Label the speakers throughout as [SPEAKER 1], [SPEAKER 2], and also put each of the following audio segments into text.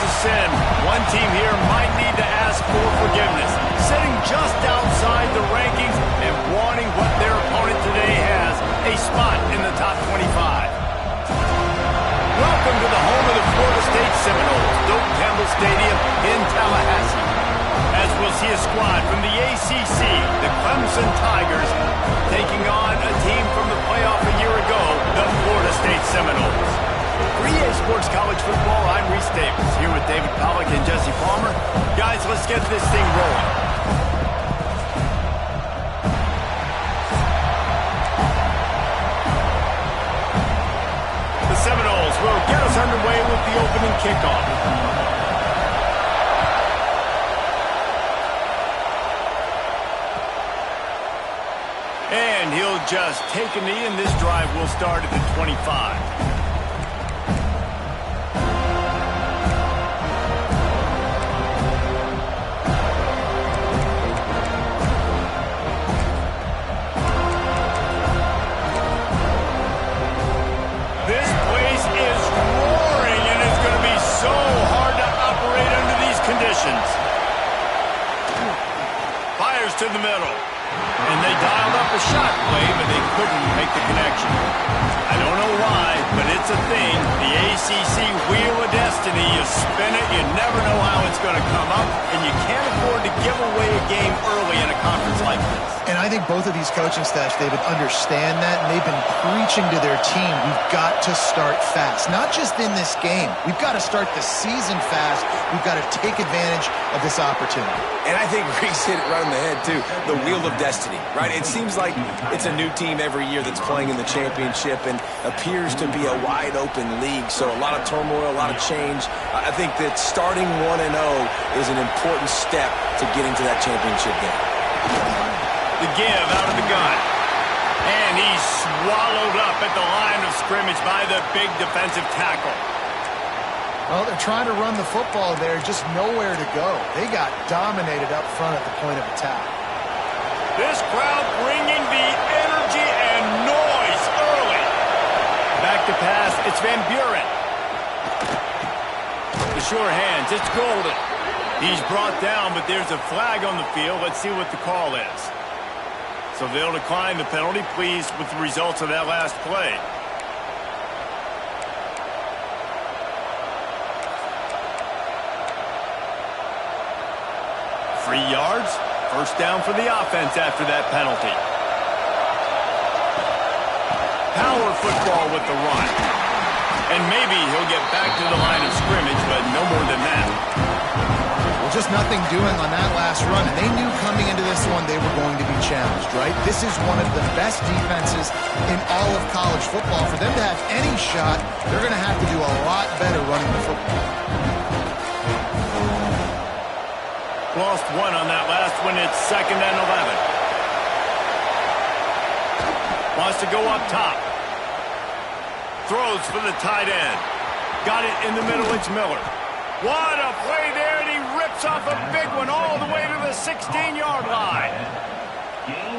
[SPEAKER 1] a sin. One team here might need to ask for forgiveness, sitting just outside the rankings and wanting what their opponent today has, a spot in the top 25. Welcome to the home of the Florida State Seminoles, Doak Campbell Stadium in Tallahassee. As we'll see a squad from the ACC, the Clemson Tigers, taking on a team from the playoff a year ago, the Florida State Seminoles. For EA Sports College Football, I'm Reese Davis, here with David Pollack and Jesse Palmer. Guys, let's get this thing rolling. The Seminoles will get us underway with the opening kickoff. And he'll just take a knee, and this drive will start at the 25. This place is roaring, and it's going to be so hard to operate under these conditions. Fires to the middle. And they dialed up a shot play, but they couldn't make the connection. I don't know why, but it's a thing. The ACC Wheel of Destiny, you spin it, you never know how it's going to come up, and you can't afford to give away a game early in a conference like this.
[SPEAKER 2] And I think both of these coaching staffs, David, understand that, and they've been preaching to their team, we've got to start fast. Not just in this game. We've got to start the season fast. We've got to take advantage of this opportunity.
[SPEAKER 3] And I think Reese hit it right on the head, too. The Wheel of Destiny, right? It seems like it's a new team every year that's playing in the championship and appears to be a wide-open league. So a lot of turmoil, a lot of change. I think that starting 1-0 is an important step to getting to that championship game.
[SPEAKER 1] The give out of the gun. And he's swallowed up at the line of scrimmage by the big defensive tackle.
[SPEAKER 2] Well, they're trying to run the football there, just nowhere to go. They got dominated up front at the point of attack.
[SPEAKER 1] This crowd bringing the energy and noise early. Back to pass, it's Van Buren. The sure hands, it's Golden. He's brought down, but there's a flag on the field. Let's see what the call is. So they'll decline the penalty, pleased with the results of that last play. 3 yards, first down for the offense after that penalty. Power football with the run. And maybe he'll get back to the line of scrimmage, but no more than that.
[SPEAKER 2] Well, just nothing doing on that last run, and they knew coming into this one they were going to be challenged, right? This is one of the best defenses in all of college football. For them to have any shot, they're going to have to do a lot better running the football.
[SPEAKER 1] Lost one on that last one. It's 2nd and 11. Wants to go up top. Throws for the tight end. Got it in the middle. It's Miller. What a play there, and he rips off a big one all the way to the 16-yard line.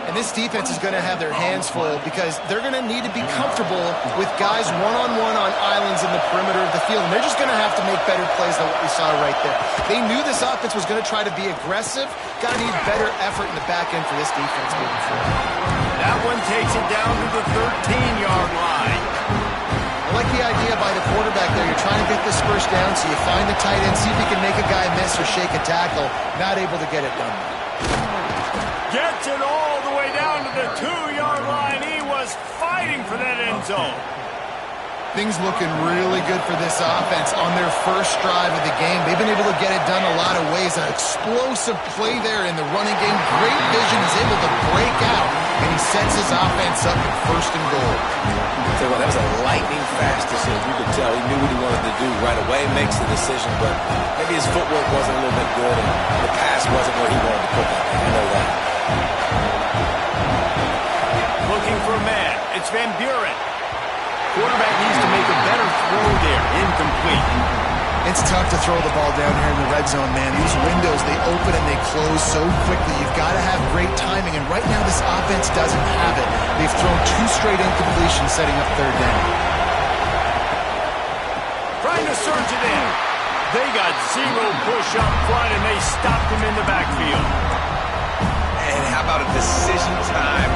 [SPEAKER 2] And this defense is going to have their hands full because they're going to need to be comfortable with guys one-on-one on islands in the perimeter of the field. And they're just going to have to make better plays than what we saw right there. They knew this offense was going to try to be aggressive. Got to need better effort in the back end for this defense moving forward.
[SPEAKER 1] That one takes it down to the 13-yard line.
[SPEAKER 2] I like the idea by the quarterback there. You're trying to get this first down, so you find the tight end, see if you can make a guy miss or shake a tackle. Not able to get it done.
[SPEAKER 1] Gets it all the way down to the 2-yard line. He was fighting for that end zone.
[SPEAKER 2] Things looking really good for this offense on their first drive of the game. They've been able to get it done a lot of ways. An explosive play there in the running game. Great vision. He's able to break out, and he sets his offense up at 1st and goal.
[SPEAKER 3] So that was a lightning-fast decision. You could tell he knew what he wanted to do right away, makes the decision, but maybe his footwork wasn't a little bit good, and the pass wasn't where he wanted to put that. I know that.
[SPEAKER 1] Looking for a man. It's Van Buren. Quarterback needs to make a better throw there. Incomplete.
[SPEAKER 2] It's tough to throw the ball down here in the red zone, man. These windows, they open and they close so quickly. You've got to have great timing, and right now this offense doesn't have it. They've thrown 2 straight incompletions, setting up 3rd down.
[SPEAKER 1] Trying to surge it in. They got zero push up front, and they stopped him in the backfield.
[SPEAKER 3] And how about a decision time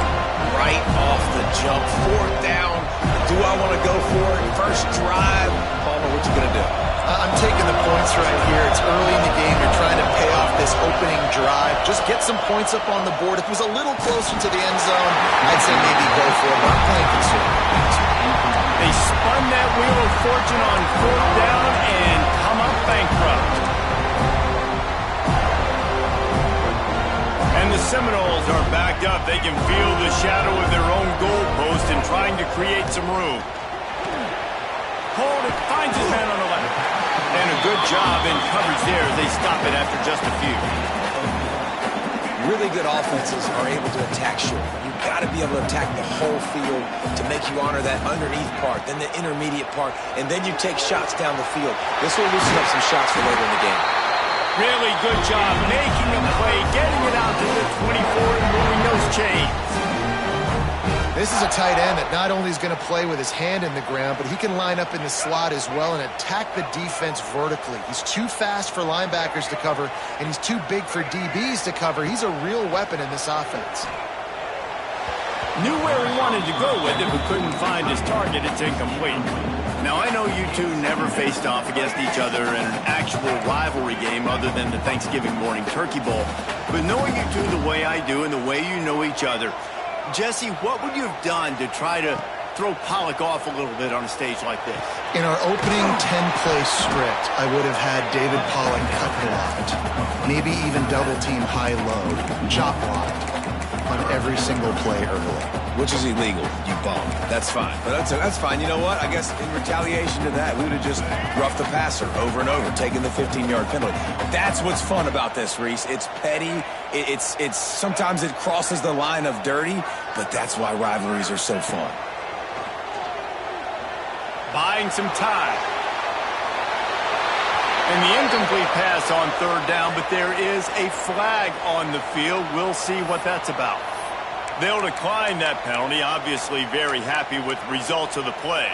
[SPEAKER 3] right off the jump? 4th down. Do I want to go for it? First drive. Palmer, what you going to do?
[SPEAKER 2] I'm taking the points right here. It's early in the game. You're trying to pay off this opening drive. Just get some points up on the board. If it was a little closer to the end zone, I'd say maybe go for it, but I'm playing conservative.
[SPEAKER 1] They spun that wheel of fortune on 4th down and come up bankrupt. And the Seminoles are backed up. They can feel the shadow of their own goalpost and trying to create some room. Hold it, finds his man on the left. And a good job in coverage there as they stop it after just a few.
[SPEAKER 3] Really good offenses are able to attack short. You've got to be able to attack the whole field to make you honor that underneath part, then the intermediate part, and then you take shots down the field. This will loosen up some shots for later in the game.
[SPEAKER 1] Really good job making a play, getting it out to the 24 and moving those chains.
[SPEAKER 2] This is a tight end that not only is going to play with his hand in the ground, but he can line up in the slot as well and attack the defense vertically. He's too fast for linebackers to cover, and he's too big for DBs to cover. He's a real weapon in this offense.
[SPEAKER 1] Knew where he wanted to go with it, but couldn't find his target. It's incomplete. Now, I know you two never faced off against each other in an actual rivalry game other than the Thanksgiving morning Turkey Bowl. But knowing you two the way I do and the way you know each other, Jesse, what would you have done to try to throw Pollock off a little bit on a stage like this?
[SPEAKER 2] In our opening 10-play script, I would have had David Pollock cut blocked, maybe even double-team high-low, chop blocked on every single play early.
[SPEAKER 3] Which is illegal, you bum. That's fine. But that's fine. You know what? I guess in retaliation to that, we would have just roughed the passer over and over, taking the 15-yard penalty. That's what's fun about this, Reese. It's petty. It's sometimes it crosses the line of dirty, but that's why rivalries are so fun.
[SPEAKER 1] Buying some time. And the incomplete pass on 3rd down, but there is a flag on the field. We'll see what that's about. They'll decline that penalty, obviously very happy with the results of the play.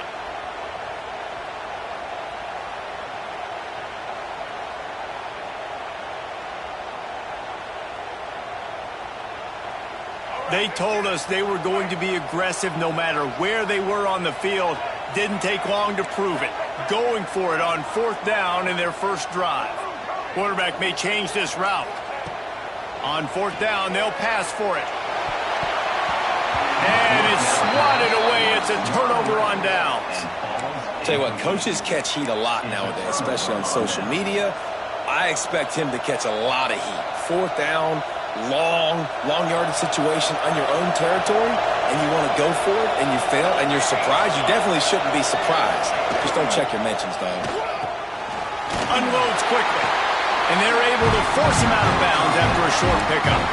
[SPEAKER 1] They told us they were going to be aggressive no matter where they were on the field. Didn't take long to prove it. Going for it on 4th down in their first drive. Quarterback may change this route. On 4th down, they'll pass for it. And it's swatted away. It's a turnover on downs.
[SPEAKER 3] Tell you what, coaches catch heat a lot nowadays, especially on social media. I expect him to catch a lot of heat. 4th down, long yardage situation on your own territory, and you want to go for it, and you fail, and you're surprised. You definitely shouldn't be surprised. Just don't check your mentions, dog.
[SPEAKER 1] Unloads quickly, and they're able to force him out of bounds after a short pickup.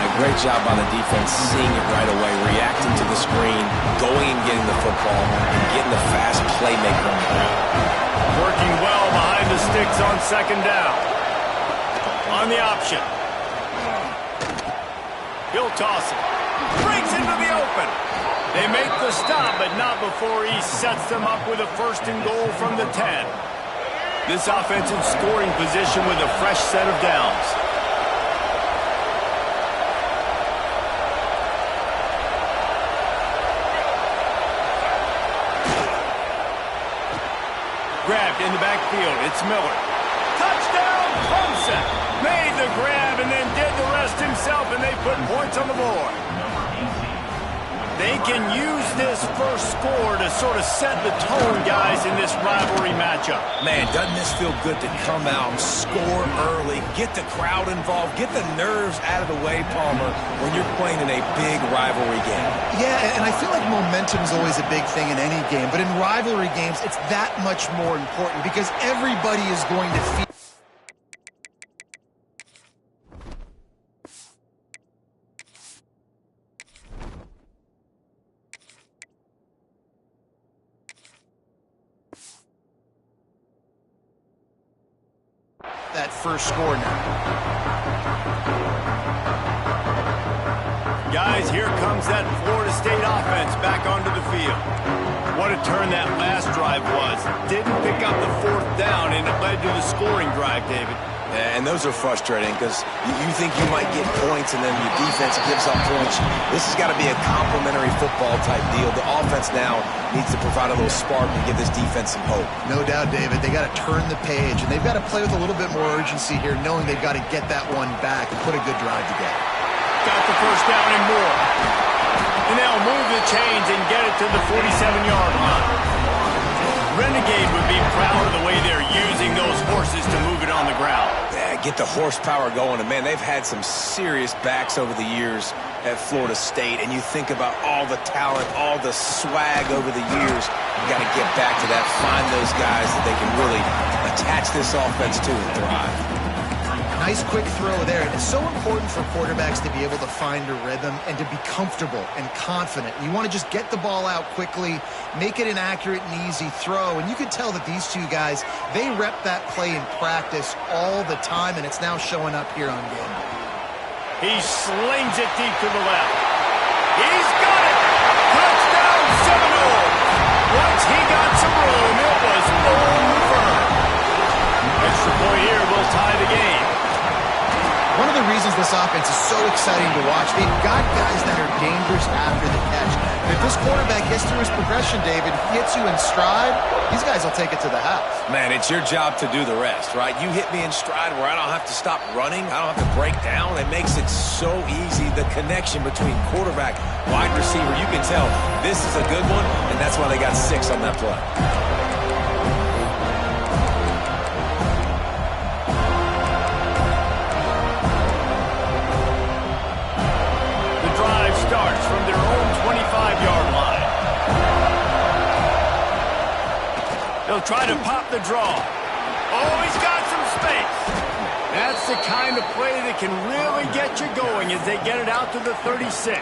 [SPEAKER 3] A great job by the defense, seeing it right away, reacting to the screen, going and getting the football, and getting the fast playmaker on the ground.
[SPEAKER 1] Working well behind the sticks on 2nd down. On the option. He'll toss it. Breaks into the open. They make the stop, but not before he sets them up with a 1st and goal from the 10. This offense in scoring position with a fresh set of downs. Grabbed in the backfield. It's Miller. Touchdown, Clemson. Made the grab and then did the rest himself, and they put points on the board. They can use this first score to sort of set the tone, guys, in this rivalry matchup.
[SPEAKER 3] Man, doesn't this feel good to come out, score early, get the crowd involved, get the nerves out of the way, Palmer, when you're playing in a big rivalry game?
[SPEAKER 2] Yeah, and I feel like momentum's always a big thing in any game, but in rivalry games, it's that much more important because everybody is going to feel that first score now.
[SPEAKER 1] Guys, here comes that Florida State offense back onto the field. What a turn that last drive was. Didn't pick up the fourth down, and it led to the scoring drive, David.
[SPEAKER 3] Yeah, and those are frustrating because you think you might get points and then your defense gives up points. This has got to be a complementary football type deal. The offense now needs to provide a little spark and give this defense some hope.
[SPEAKER 2] No doubt, David. They got to turn the page, and they've got to play with a little bit more urgency here, knowing they've got to get that one back and put a good drive together.
[SPEAKER 1] Got the first down and more. And they'll move the chains and get it to the 47-yard line. Renegade would be proud of the way they're using those horses to move it on the ground.
[SPEAKER 3] Yeah, get the horsepower going. And, man, they've had some serious backs over the years at Florida State. And you think about all the talent, all the swag over the years. You got to get back to that, find those guys that they can really attach this offense to and thrive.
[SPEAKER 2] Nice quick throw there. It's so important for quarterbacks to be able to find a rhythm and to be comfortable and confident. You want to just get the ball out quickly, make it an accurate and easy throw. And you can tell that these two guys, they rep that play in practice all the time, and it's now showing up here on game day.
[SPEAKER 1] He slings it deep to the left. He's got it! Touchdown Seminole! Once he got some room, it was over. Extra point here will tie the game.
[SPEAKER 2] One of the reasons this offense is so exciting to watch, they've got guys that are dangerous after the catch. And if this quarterback gets through his progression, David, hits you in stride, these guys will take it to the house.
[SPEAKER 3] Man, it's your job to do the rest, right? You hit me in stride where I don't have to stop running. I don't have to break down. It makes it so easy. The connection between quarterback, wide receiver, you can tell this is a good one, and that's why they got 6 on that play.
[SPEAKER 1] Starts from their own 25-yard line. They'll try to pop the draw. Oh, he's got some space. That's the kind of play that can really get you going as they get it out to the 36.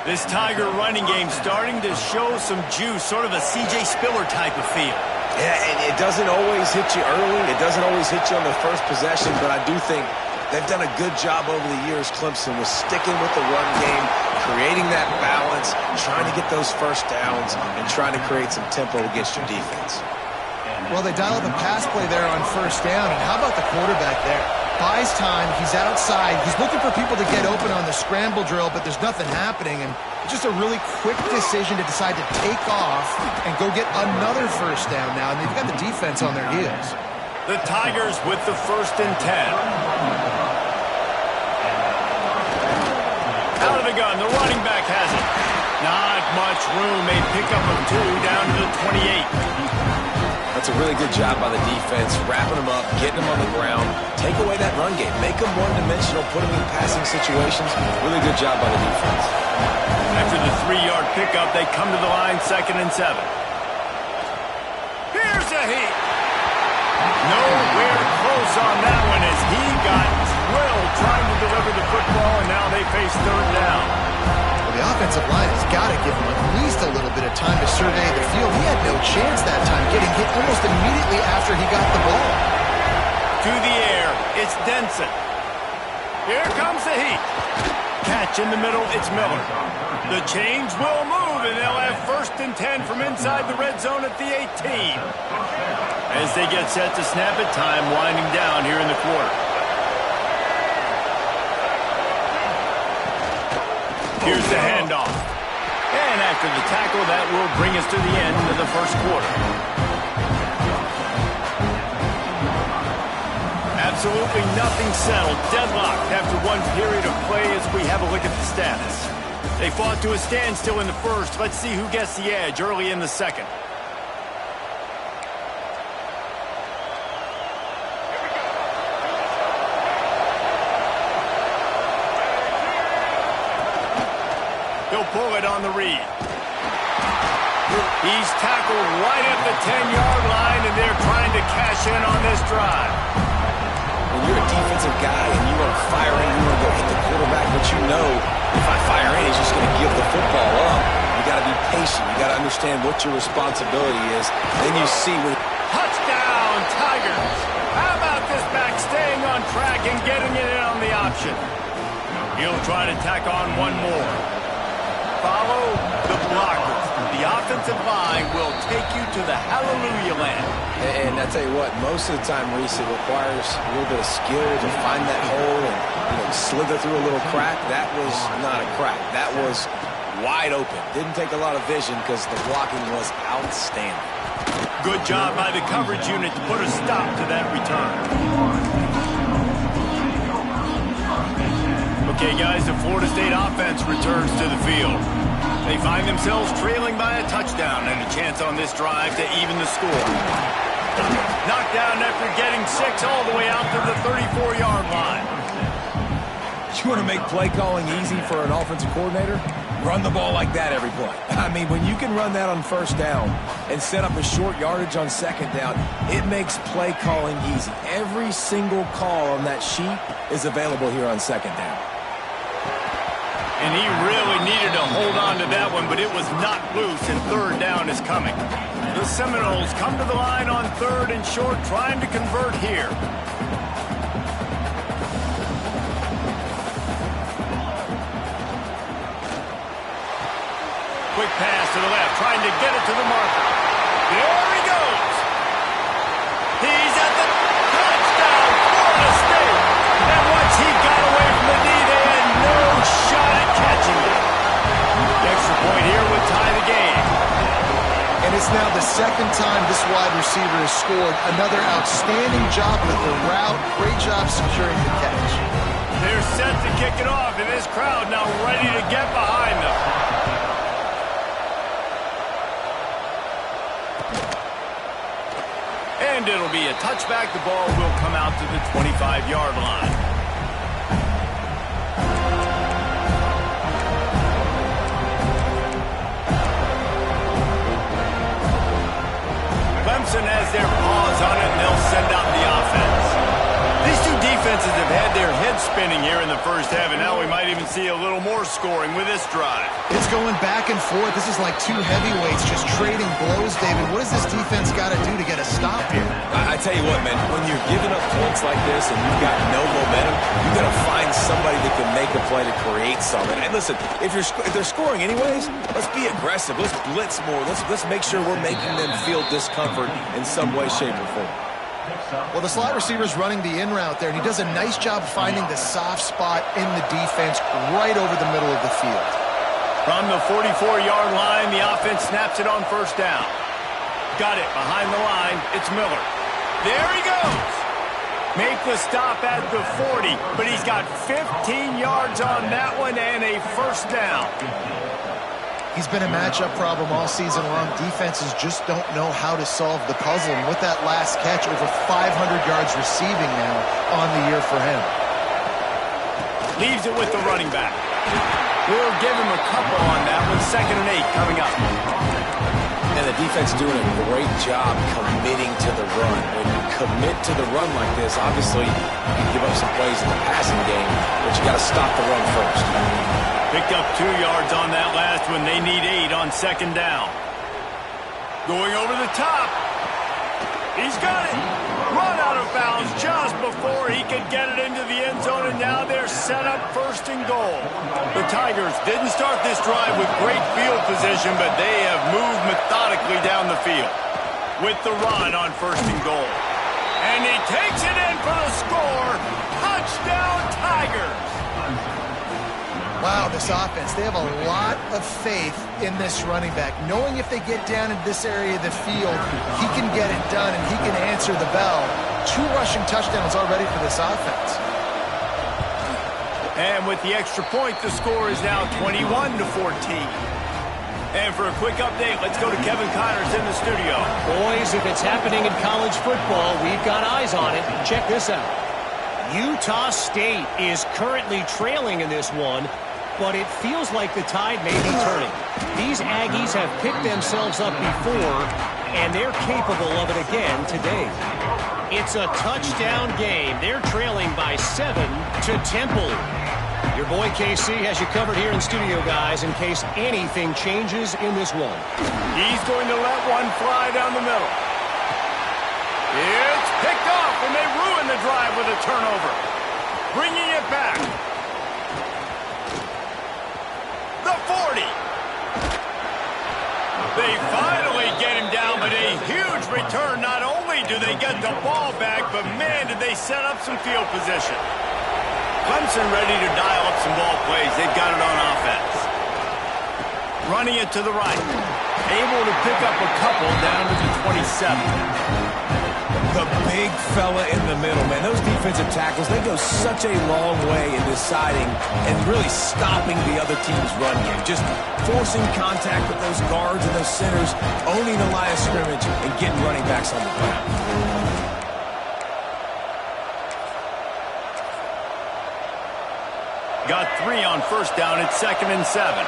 [SPEAKER 1] This Tiger running game starting to show some juice, sort of a C.J. Spiller type of feel.
[SPEAKER 3] Yeah, and it doesn't always hit you early. It doesn't always hit you on the first possession, but I do think they've done a good job over the years, Clemson, with sticking with the run game, creating that balance, trying to get those first downs, and trying to create some tempo against your defense.
[SPEAKER 2] Well, they dial up the pass play there on first down, and how about the quarterback there? Buys time, he's outside, he's looking for people to get open on the scramble drill, but there's nothing happening, and it's just a really quick decision to decide to take off and go get another first down now, and they've got the defense on their heels.
[SPEAKER 1] The Tigers with the 1st and 10. Out of the gun, the running back has it. Not much room, a pickup of 2 down to the 28.
[SPEAKER 3] That's a really good job by the defense, wrapping them up, getting them on the ground, take away that run game, make them one-dimensional, put them in passing situations. Really good job by the defense.
[SPEAKER 1] After the 3-yard pickup, they come to the line 2nd and 7. Here's a heat. Nowhere close on that one as he got drilled trying to deliver the football, and now they face 3rd down.
[SPEAKER 2] Well, the offensive line has got to give him at least a little bit of time to survey the field. He had no chance that time, getting hit almost immediately after he got the ball.
[SPEAKER 1] To the air, it's Denson. Here comes the heat. Catch in the middle, it's Miller. The chains will move, and they'll have 1st and 10 from inside the red zone at the 18. As they get set to snap it, time winding down here in the quarter. Here's the handoff. And after the tackle, that will bring us to the end of the 1st quarter. Absolutely nothing settled. Deadlocked after one period of play as we have a look at the stats. They fought to a standstill in the 1st. Let's see who gets the edge early in the 2nd. He'll pull it on the read. He's tackled right at the 10-yard line, and they're trying to cash in on this drive.
[SPEAKER 3] When you're a defensive guy and you want to fire in, you want to go hit the quarterback, but you know if I fire in, he's just going to give the football up. You got to be patient. You got to understand what your responsibility is. Then you see when...
[SPEAKER 1] Touchdown, Tigers! How about this back staying on track and getting it in on the option? He'll try to tack on one more. Follow the blockers. The the offensive line will take you to the hallelujah land.
[SPEAKER 3] And I tell you what, most of the time, Reese, it requires a little bit of skill to find that hole and slither through a little crack. That was not a crack. That was wide open. Didn't take a lot of vision because the blocking was outstanding.
[SPEAKER 1] Good job by the coverage unit to put a stop to that return. Okay, guys, the Florida State offense returns to the field. They find themselves trailing by a touchdown and a chance on this drive to even the score. Knocked down after getting 6 all the way out to the 34-yard line.
[SPEAKER 3] You want to make play calling easy for an offensive coordinator? Run the ball like that every play. I mean, when you can run that on first down and set up a short yardage on second down, it makes play calling easy. Every single call on that sheet is available here on second down.
[SPEAKER 1] And he really needed to hold on to that one, but it was not loose, and third down is coming. The Seminoles come to the line on 3rd and short, trying to convert here. Quick pass to the left, trying to get it to the marker. There he goes. He's at the touchdown, Florida State. And once he got away from the knee, they had no shot at catching it. The extra point here would tie the game.
[SPEAKER 2] And it's now the second time this wide receiver has scored. Another outstanding job with the route. Great job securing the catch.
[SPEAKER 1] They're set to kick it off, and this crowd now ready to get behind them. And it'll be a touchback. The ball will come out to the 25-yard line. Clemson has their paws on it, and they'll send out the offense. These two defenses have had their heads spinning here in the first half, and now we might even see a little more scoring with this drive.
[SPEAKER 2] It's going back and forth. This is like two heavyweights just trading blows, David. What does this defense got to do to get a stop here?
[SPEAKER 3] I tell you what, man, when you're giving up points like this and you've got no momentum, you got to find somebody that can make a play to create something. And listen, if they're scoring anyways, let's be aggressive. Let's blitz more. Let's make sure we're making them feel discomfort in some way, shape, or form.
[SPEAKER 2] Well, the slot receiver's running the in route there, and he does a nice job finding the soft spot in the defense right over the middle of the field.
[SPEAKER 1] From the 44-yard line, the offense snaps it on first down. Got it behind the line. It's Miller. There he goes. Make the stop at the 40, but he's got 15 yards on that one and a first down.
[SPEAKER 2] He's been a matchup problem all season long. Defenses just don't know how to solve the puzzle. And with that last catch, over 500 yards receiving now on the year for him.
[SPEAKER 1] Leaves it with the running back. We'll give him a couple on that one. 2nd and 8 coming up.
[SPEAKER 3] And the defense doing a great job committing to the run. When you commit to the run like this, obviously you can give up some plays in the passing game, but you got to stop the run first.
[SPEAKER 1] Picked up 2 yards on that last one. They need 8 on 2nd down. Going over the top. He's got it. Run out of bounds just before he could get it into the end zone, and now they're set up 1st and goal. The Tigers didn't start this drive with great field position, but they have moved methodically down the field with the run on 1st and goal. And he takes it in for the score. Touchdown, Tigers.
[SPEAKER 2] Wow, this offense, they have a lot of faith in this running back. Knowing if they get down in this area of the field, he can get it done and he can answer the bell. 2 rushing touchdowns already for this offense.
[SPEAKER 1] And with the extra point, the score is now 21-14. And for a quick update, let's go to Kevin Connors in the studio.
[SPEAKER 4] Boys, if it's happening in college football, we've got eyes on it. Check this out. Utah State is currently trailing in this one, but it feels like the tide may be turning. These Aggies have picked themselves up before, and they're capable of it again today. It's a touchdown game. They're trailing by 7 to Temple. Your boy KC has you covered here in studio, guys, in case anything changes in this one.
[SPEAKER 1] He's going to let one fly down the middle. It's picked off, and they ruin the drive with a turnover. Bringing it back. The 40. return. Not only do they get the ball back, but man, did they set up some field position. Clemson ready to dial up some ball plays. They've got it on offense. Running it to the right. Able to pick up a couple down to the 27.
[SPEAKER 3] The big fella in the middle, man. Those defensive tackles, they go such a long way in deciding and really stopping the other team's run game. Just forcing contact with those guards and those centers, owning the line of scrimmage, and getting running backs on the ground.
[SPEAKER 1] Got 3 on first down. It's 2nd and 7.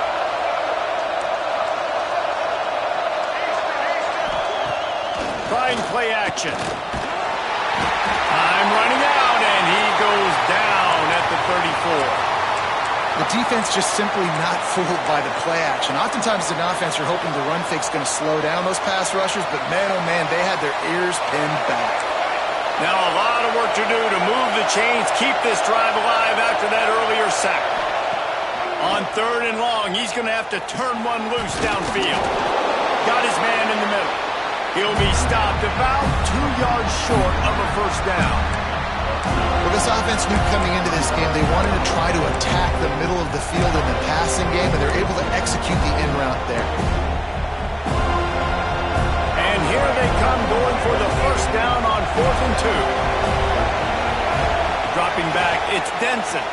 [SPEAKER 1] Trying play action. Time running out, and he goes down at the 34.
[SPEAKER 2] The defense just simply not fooled by the play action. Oftentimes as an offense, you're hoping the run fake's going to slow down those pass rushers, but man, oh man, they had their ears pinned back.
[SPEAKER 1] Now a lot of work to do to move the chains, keep this drive alive after that earlier sack. On 3rd and long, he's going to have to turn one loose downfield. Got his man in the middle. He'll be stopped about 2 yards short of a first down.
[SPEAKER 2] Well, this offense knew coming into this game they wanted to try to attack the middle of the field in the passing game, and they're able to execute the in route there.
[SPEAKER 1] And here they come going for the first down on 4th and 2. Dropping back, it's Denson.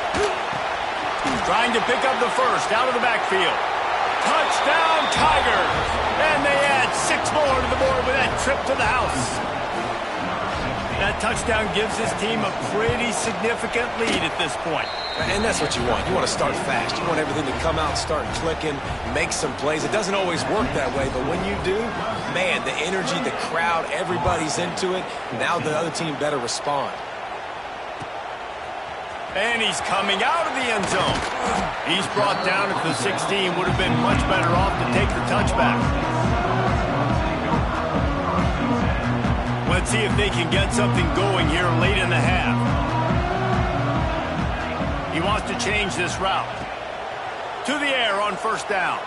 [SPEAKER 1] Trying to pick up the first out of the backfield. Touchdown, Tigers! And they add 6 more to the board with that trip to the house. That touchdown gives his team a pretty significant lead at this point.
[SPEAKER 3] And that's what you want. You want to start fast. You want everything to come out, start clicking, make some plays. It doesn't always work that way, but when you do, man, the energy, the crowd, everybody's into it. Now the other team better respond.
[SPEAKER 1] And he's coming out of the end zone. He's brought down at the 16. Would have been much better off to take the touchback. Let's see if they can get something going here late in the half. He wants to change this route. To the air on first down.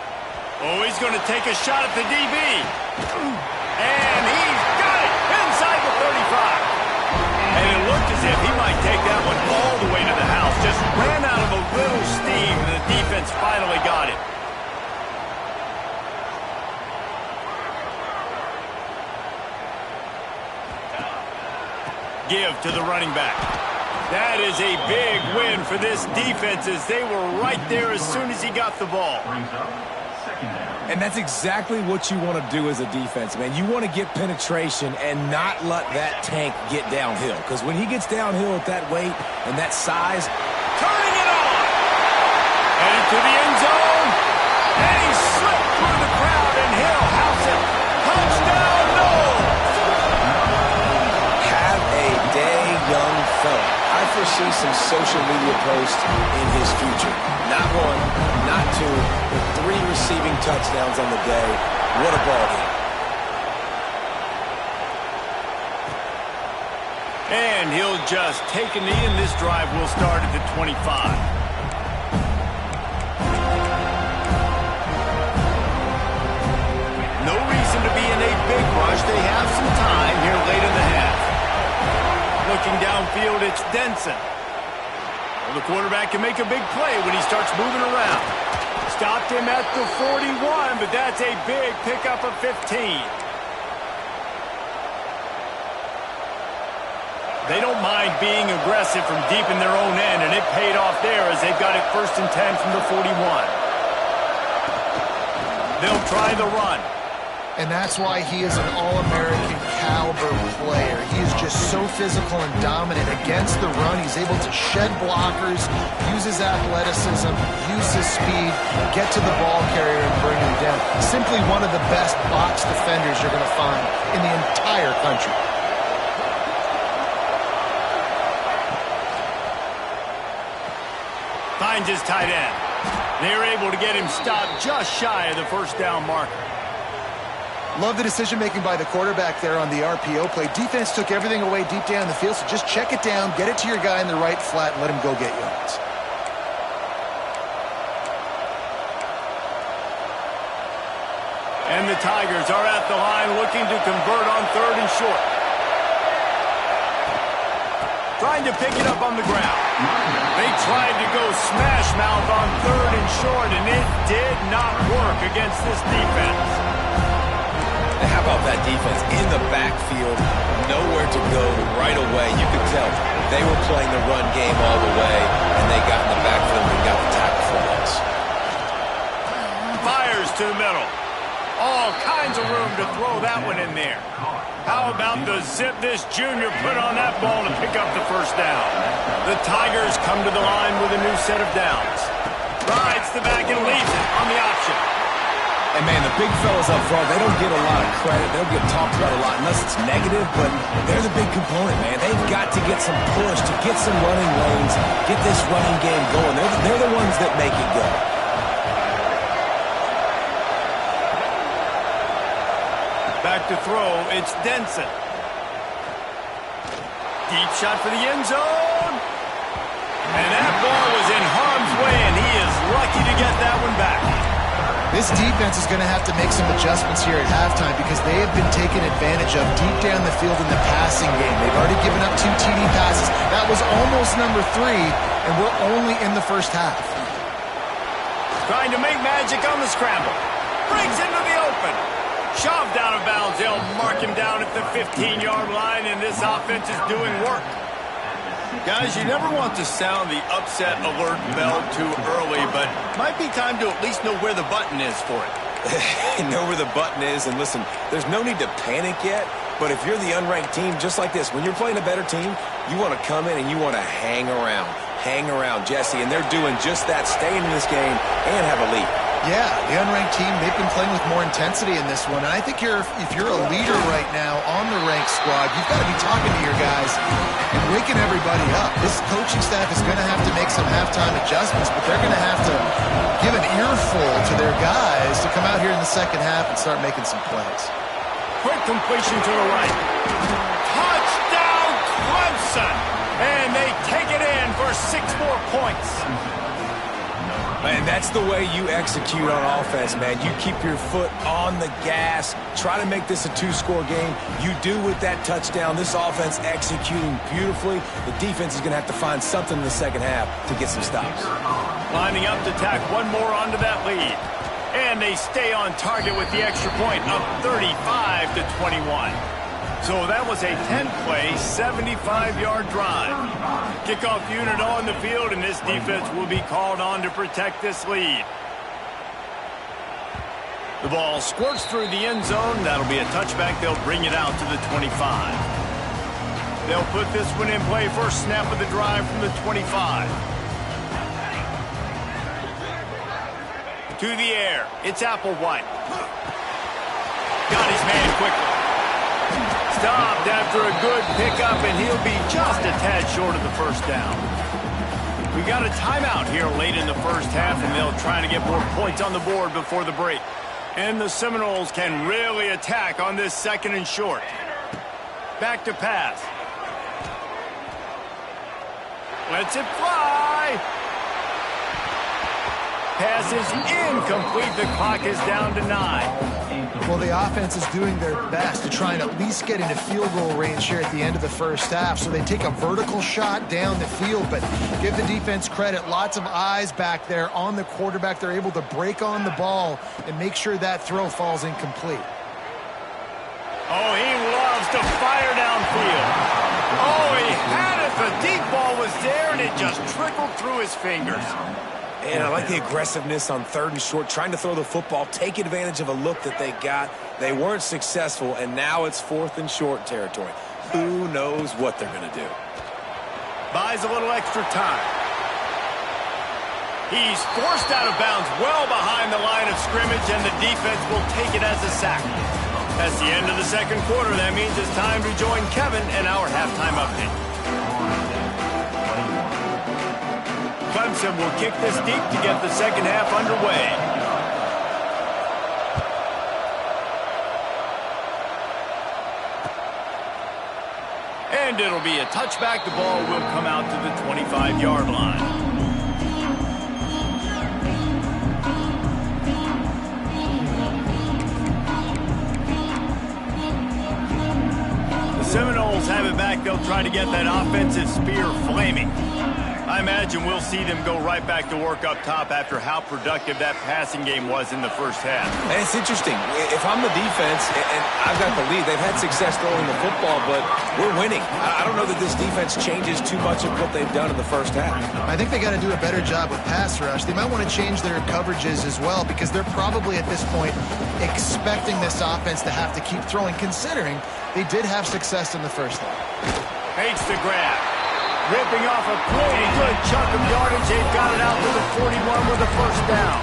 [SPEAKER 1] Oh, he's going to take a shot at the DB. And he's got it inside the 35. And it looked as if he might take that one all the way to the house. Just ran out of a little steam, and the defense finally got it. Give to the running back. That is a big win for this defense as they were right there as soon as he got the ball.
[SPEAKER 3] And that's exactly what you want to do as a defense, man. You want to get penetration and not let that tank get downhill. Because when he gets downhill at that weight and that size,
[SPEAKER 1] turning it on! Headed to the end zone. And he slipped through the crowd, and he'll house it. Touchdown, no!
[SPEAKER 3] Have a day, young fella. I foresee some social media posts in his future. Not 1, not 2, but 3 receiving touchdowns on the day. What a ball game.
[SPEAKER 1] And he'll just take a knee, and this drive will start at the 25. No reason to be in a big rush. They have some time here late in the half. Looking downfield, it's Denson. Well, the quarterback can make a big play when he starts moving around. Stopped him at the 41, but that's a big pickup of 15. They don't mind being aggressive from deep in their own end, and it paid off there as they've got it 1st and 10 from the 41. They'll try the run.
[SPEAKER 2] And that's why he is an All-American caliber player. He is just so physical and dominant against the run. He's able to shed blockers, use his athleticism, use his speed, get to the ball carrier and bring him down. Simply one of the best box defenders you're going to find in the entire country.
[SPEAKER 1] Finds his tight end. They're able to get him stopped just shy of the first down marker.
[SPEAKER 2] Love the decision-making by the quarterback there on the RPO play. Defense took everything away deep down the field, so just check it down, get it to your guy in the right flat, and let him go get yards. And
[SPEAKER 1] the Tigers are at the line looking to convert on 3rd and short. Trying to pick it up on the ground. They tried to go smash mouth on 3rd and short, and it did not work against this defense.
[SPEAKER 3] And how about that defense in the backfield, nowhere to go right away. You could tell they were playing the run game all the way, and they got in the backfield and got the tackle for loss.
[SPEAKER 1] Fires to the middle. All kinds of room to throw that one in there. How about the zip this junior put on that ball to pick up the 1st down? The Tigers come to the line with a new set of downs. Rides the back and leaves it on the option.
[SPEAKER 3] And, man, the big fellas up front, they don't get a lot of credit. They don't get talked about a lot unless it's negative, but they're the big component, man. They've got to get some push, to get some running lanes, get this running game going. They're the ones that make it go.
[SPEAKER 1] Back to throw, it's Denson. Deep shot for the end zone. And that ball was in harm's way, and he is lucky to get that one back.
[SPEAKER 2] This defense is going to have to make some adjustments here at halftime because they have been taken advantage of deep down the field in the passing game. They've already given up 2 TD passes. That was almost number 3, and we're only in the first half.
[SPEAKER 1] Trying to make magic on the scramble. Breaks into the open. Shoved out of bounds. They'll mark him down at the 15-yard line, and this offense is doing work. Guys, you never want to sound the upset alert bell too early, but might be time to at least know where the button is for it.
[SPEAKER 3] Know where the button is, and listen, there's no need to panic yet, but if you're the unranked team, just like this, when you're playing a better team, you want to come in and you want to hang around. Hang around, Jesse, and they're doing just that, staying in this game and have a lead.
[SPEAKER 2] Yeah, the unranked team, they've been playing with more intensity in this one. And I think if you're a leader right now on the ranked squad, you've got to be talking to your guys and waking everybody up. This coaching staff is going to have to make some halftime adjustments, but they're going to have to give an earful to their guys to come out here in the second half and start making some plays.
[SPEAKER 1] Quick completion to the right. Touchdown, Clemson! And they take it in for 6 more points.
[SPEAKER 3] And that's the way you execute on offense, man. You keep your foot on the gas. Try to make this a 2-score game. You do with that touchdown. This offense executing beautifully. The defense is going to have to find something in the second half to get some stops.
[SPEAKER 1] Lining up to tack one more onto that lead. And they stay on target with the extra point, up 35-21. So that was a 10-play, 75-yard drive. Kickoff unit on the field, and this defense will be called on to protect this lead. The ball squirts through the end zone. That'll be a touchback. They'll bring it out to the 25. They'll put this one in play. First snap of the drive from the 25. To the air. It's Applewhite. Got his man quickly. Stopped after a good pickup, and he'll be just a tad short of the 1st down. We got a timeout here late in the first half, and they'll try to get more points on the board before the break. And the Seminoles can really attack on this 2nd and short. Back to pass. Lets it fly. Pass is incomplete. The clock is down to 9.
[SPEAKER 2] Well, the offense is doing their best to try and at least get into field goal range here at the end of the first half. So they take a vertical shot down the field, but give the defense credit. Lots of eyes back there on the quarterback. They're able to break on the ball and make sure that throw falls incomplete.
[SPEAKER 1] Oh, he loves to fire downfield. Oh, he had it. The deep ball was there, and it just trickled through his fingers.
[SPEAKER 3] And I like the aggressiveness on 3rd and short, trying to throw the football, take advantage of a look that they got. They weren't successful, and now it's 4th and short territory. Who knows what they're going to do?
[SPEAKER 1] Buys a little extra time. He's forced out of bounds well behind the line of scrimmage, and the defense will take it as a sack. That's the end of the 2nd quarter. That means it's time to join Kevin in our halftime update. Clemson will kick this deep to get the 2nd half underway. And it'll be a touchback. The ball will come out to the 25-yard line. Seminoles have it back. They'll try to get that offensive spear flaming. I imagine we'll see them go right back to work up top after how productive that passing game was in the first half.
[SPEAKER 3] And it's interesting. If I'm the defense and I've got the lead, they've had success throwing the football, but we're winning. I don't know that this defense changes too much of what they've done in the first half.
[SPEAKER 2] I think they got to do a better job with pass rush. They might want to change their coverages as well because they're probably at this point expecting this offense to have to keep throwing, considering they did have success in the first half.
[SPEAKER 1] Makes the grab. Ripping off a pretty good chunk of yardage. They've got it out to the 41 with a first down.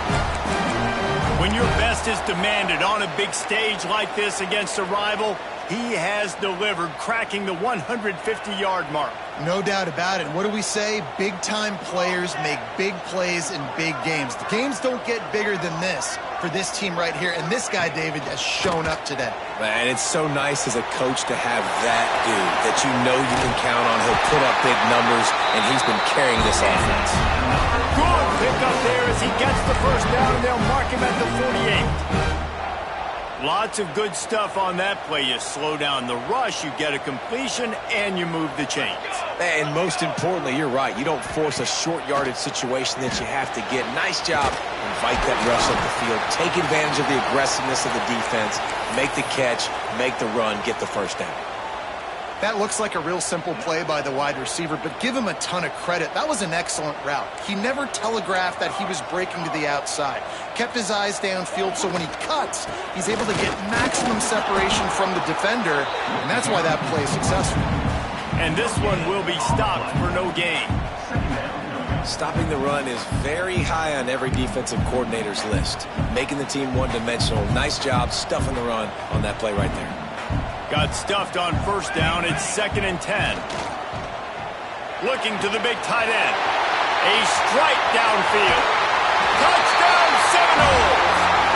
[SPEAKER 1] When your best is demanded on a big stage like this against a rival, he has delivered, cracking the 150-yard mark.
[SPEAKER 2] No doubt about it. What do we say? Big-time players make big plays in big games. The games don't get bigger than this for this team right here, and this guy, David, has shown up today.
[SPEAKER 3] Man, it's so nice as a coach to have that dude that you know you can count on. He'll put up big numbers, and he's been carrying this offense.
[SPEAKER 1] Good pick up there as he gets the first down, and they'll mark him at the 48. Lots of good stuff on that play. You slow down the rush, you get a completion, and you move the chains.
[SPEAKER 3] And most importantly, you're right. You don't force a short yardage situation that you have to get. Nice job. Invite that rush up the field. Take advantage of the aggressiveness of the defense. Make the catch, make the run, get the first down.
[SPEAKER 2] That looks like a real simple play by the wide receiver, but give him a ton of credit. That was an excellent route. He never telegraphed that he was breaking to the outside. Kept his eyes downfield, so when he cuts, he's able to get maximum separation from the defender, and that's why that play is successful.
[SPEAKER 1] And this one will be stopped for no gain.
[SPEAKER 3] Stopping the run is very high on every defensive coordinator's list. Making the team one-dimensional. Nice job stuffing the run on that play right there.
[SPEAKER 1] Got stuffed on first down. It's 2nd and 10. Looking to the big tight end. A strike downfield. Touchdown Seminoles!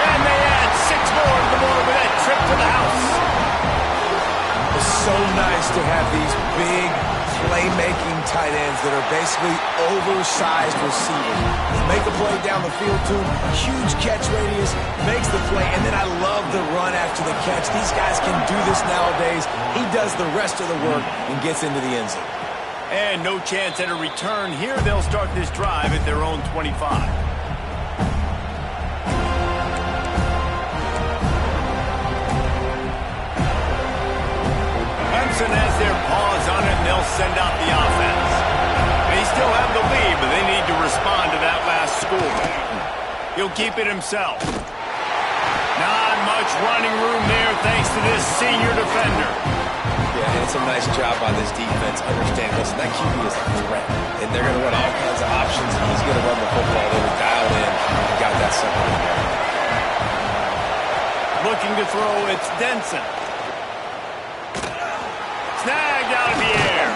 [SPEAKER 1] And they add 6 more to the board with that trip to the house.
[SPEAKER 3] It's so nice to have these big playmaking tight ends that are basically oversized receivers. Make a play down the field to him, huge catch radius, makes the play, and then I love the run after the catch. These guys can do this nowadays. He does the rest of the work and gets into the end zone.
[SPEAKER 1] And no chance at a return here. They'll start this drive at their own 25. Clemson has their paws on it, and they'll send out the offense. They still have the lead, but they need to respond to that last score. He'll keep it himself. Not much running room there thanks to this senior defender.
[SPEAKER 3] Yeah, and it's a nice job by this defense. Understand, listen, that QB is a threat, and they're going to run all kinds of options, and he's going to run the football. They were dialed in and got that second in there.
[SPEAKER 1] Looking to throw, it's Denson. Snagged out of the air.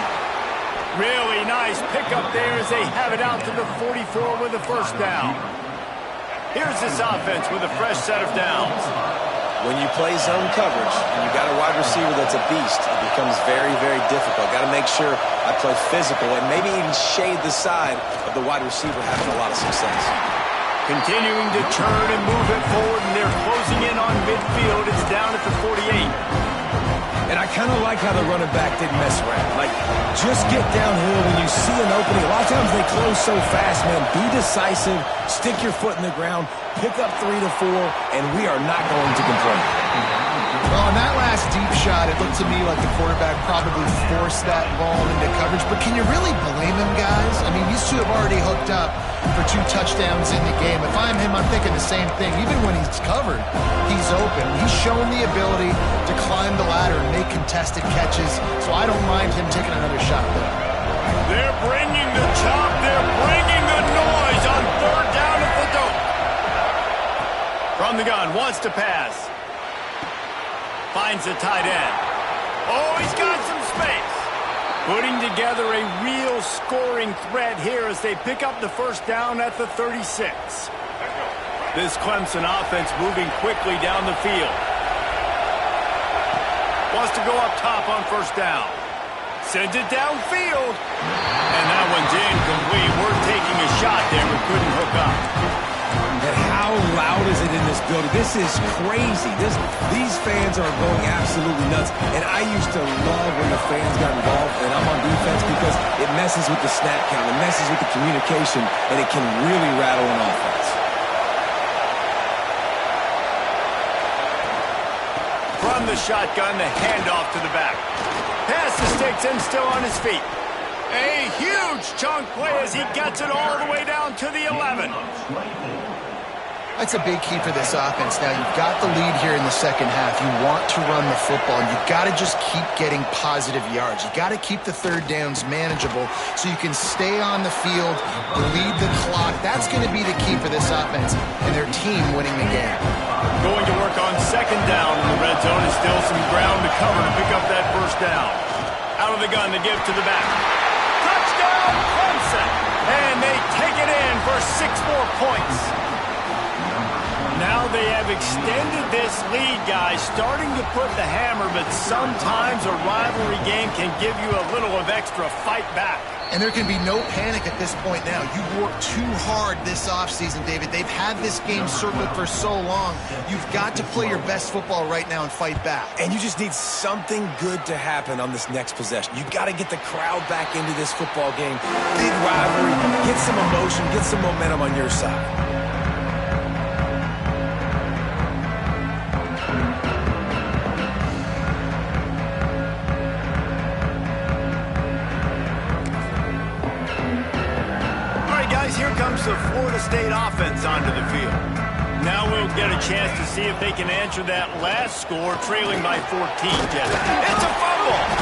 [SPEAKER 1] Really nice pickup there as they have it out to the 44 with a first down. Here's this offense with a fresh set of downs.
[SPEAKER 3] When you play zone coverage and you got a wide receiver that's a beast, it becomes very, very difficult. Got to make sure I play physical and maybe even shade the side of the wide receiver having a lot of success.
[SPEAKER 1] Continuing to turn and move it forward, and they're closing in on midfield. It's down at the 48.
[SPEAKER 3] And I kind of like how the running back didn't mess around. Like, just get downhill when you see an opening. A lot of times they close so fast, man. Be decisive, stick your foot in the ground, pick up 3 to 4, and we are not going to complain.
[SPEAKER 2] Well, on that last deep shot, it looked to me like the quarterback probably forced that ball into coverage. But can you really blame him, guys? I mean, these two have already hooked up for 2 touchdowns in the game. If I'm him, I'm thinking the same thing. Even when he's covered, he's open. He's shown the ability to climb the ladder and make contested catches, so I don't mind him taking another shot there.
[SPEAKER 1] They're bringing the chop. They're bringing the noise on 3rd down at the dope. From the gun, wants to pass. Finds the tight end. Oh, he's got some space. Putting together a real scoring threat here as they pick up the first down at the 36. This Clemson offense moving quickly down the field. Wants to go up top on first down. Sends it downfield. And that one's incomplete. We're taking a shot there, but couldn't hook up.
[SPEAKER 3] And how loud is is it in this building? This is crazy. These fans are going absolutely nuts. And I used to love when the fans got involved, and I'm on defense, because it messes with the snap count, it messes with the communication, and it can really rattle an offense.
[SPEAKER 1] From the shotgun, the handoff to the back. Pass the sticks and still on his feet. A huge chunk play as he gets it all the way down to the 11.
[SPEAKER 2] That's a big key for this offense. Now, you've got the lead here in the second half. You want to run the football, and you've got to just keep getting positive yards. You've got to keep the third downs manageable so you can stay on the field, bleed the clock. That's going to be the key for this offense and their team winning the game.
[SPEAKER 1] Going to work on second down in the red zone, and still some ground to cover to pick up that first down. Out of the gun to give to the back. Touchdown, Clemson! And they take it in for 6 more points. Now they have extended this lead, guys, starting to put the hammer, but sometimes a rivalry game can give you a little of extra fight back.
[SPEAKER 2] And there can be no panic at this point now. You've worked too hard this offseason, David. They've had this game circled for so long. You've got to play your best football right now and fight back.
[SPEAKER 3] And you just need something good to happen on this next possession. You've got to get the crowd back into this football game. Big rivalry, get some emotion, get some momentum on your side.
[SPEAKER 1] Here comes the Florida State offense onto the field. Now we'll get a chance to see if they can answer that last score, trailing by 14, Jeff. It's a fumble!